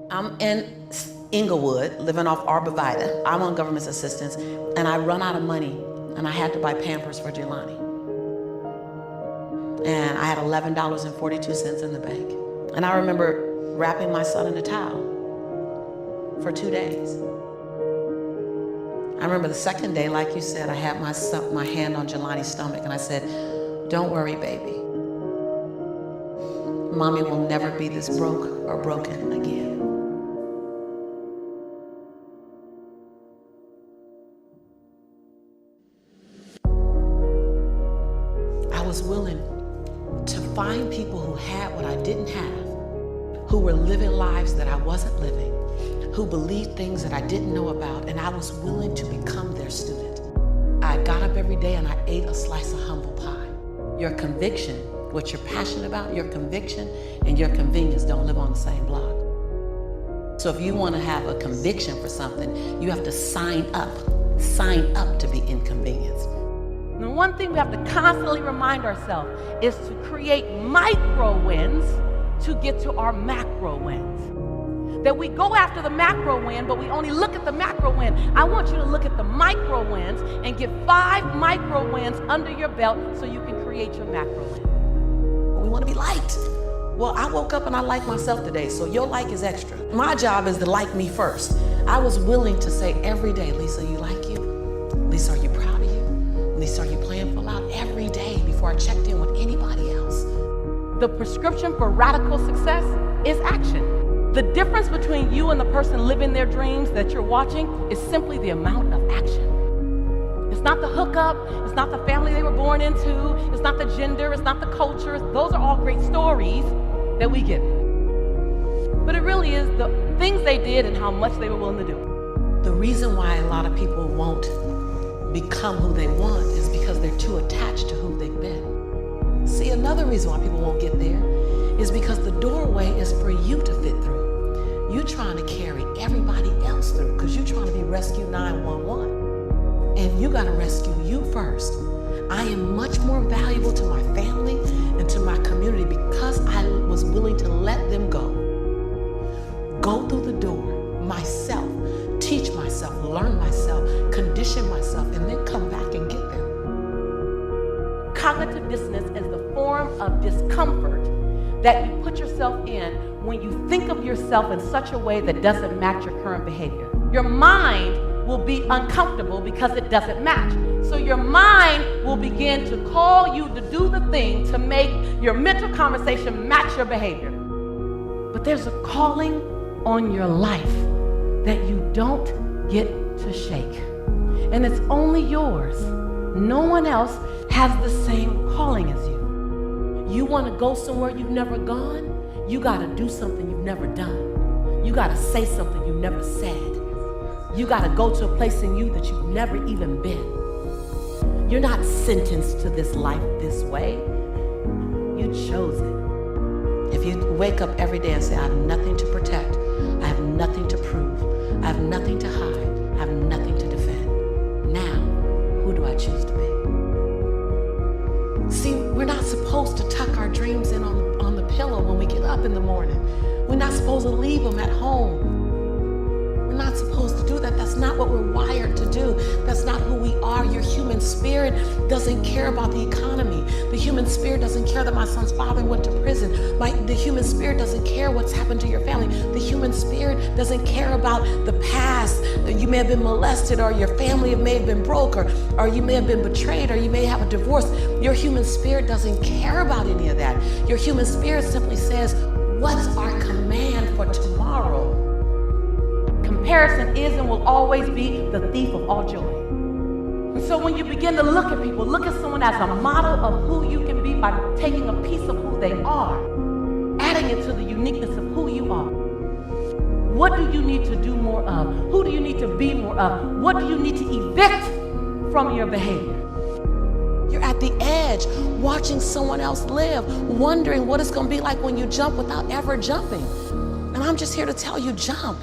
I'm in Inglewood, living off Arborvitae. I'm on government assistance, and I run out of money, and I had to buy Pampers for Jelani. And I had $11.42 in the bank. And I remember wrapping my son in a towel for 2 days. I remember the second day, like you said, I had my hand on Jelani's stomach, and I said, "Don't worry, baby. Mommy will never be this broke or broken again." I was willing to find people who had what I didn't have, who were living lives that I wasn't living, who believed things that I didn't know about, and I was willing to become their student. I got up every day and I ate a slice of humble pie. Your conviction, what you're passionate about, your conviction and your convenience don't live on the same block. So if you want to have a conviction for something, you have to sign up to be inconvenienced. The one thing we have to constantly remind ourselves is to create micro wins to get to our macro wins. That we go after the macro win, but we only look at the macro win. I want you to look at the micro wins and get 5 micro wins under your belt so you can create your macro win. We want to be liked. Well, I woke up and I like myself today, so your like is extra. My job is to like me first. I was willing to say every day, "Lisa, you like you? Lisa, are you proud of you? Lisa, are you playing full out?" Every day before I checked in with anybody else. The prescription for radical success is action. The difference between you and the person living their dreams that you're watching is simply the amount of action. It's not the hookup, it's not the family they were born into, it's not the gender, it's not the culture. Those are all great stories that we get. But it really is the things they did and how much they were willing to do. The reason why a lot of people won't become who they want is because they're too attached to who they've been. See, another reason why people won't get there is because the doorway is for you to fit through. You're trying to carry everybody else through because you're trying to be Rescue 911. And you got to rescue you first. I am much more valuable to my family and to my community because I was willing to let them go. Go through the door myself, teach myself, learn myself, condition myself, and then come back and get them. Cognitive dissonance is the form of discomfort that you put yourself in when you think of yourself in such a way that doesn't match your current behavior. Your mind will be uncomfortable because it doesn't match. So your mind will begin to call you to do the thing to make your mental conversation match your behavior. But there's a calling on your life that you don't get to shake. And it's only yours. No one else has the same calling as you. You want to go somewhere you've never gone? You got to do something you've never done. You got to say something you've never said. You got to go to a place in you that you've never even been. You're not sentenced to this life this way. You chose it. If you wake up every day and say, "I have nothing to protect, I have nothing to prove, I have nothing to hide, I have nothing to defend," now, who do I choose to be? See, we're not supposed to tuck our dreams in on the pillow when we get up in the morning. We're not supposed to leave them at home. We're not supposed to do that. That's not what we're wired to do. That's not who we are. Your human spirit doesn't care about the economy. The human spirit doesn't care that my son's father went to prison. The human spirit doesn't care what's happened to your family. The human spirit doesn't care about the past, that you may have been molested, or your family may have been broke, or you may have been betrayed, or you may have a divorce. Your human spirit doesn't care about any of that. Your human spirit simply says, "What's our command for tomorrow?" Comparison is and will always be the thief of all joy. And so when you begin to look at people, look at someone as a model of who you can be by taking a piece of who they are, adding it to the uniqueness of who you are. What do you need to do more of? Who do you need to be more of? What do you need to evict from your behavior? You're at the edge, watching someone else live, wondering what it's going to be like when you jump without ever jumping. And I'm just here to tell you, jump.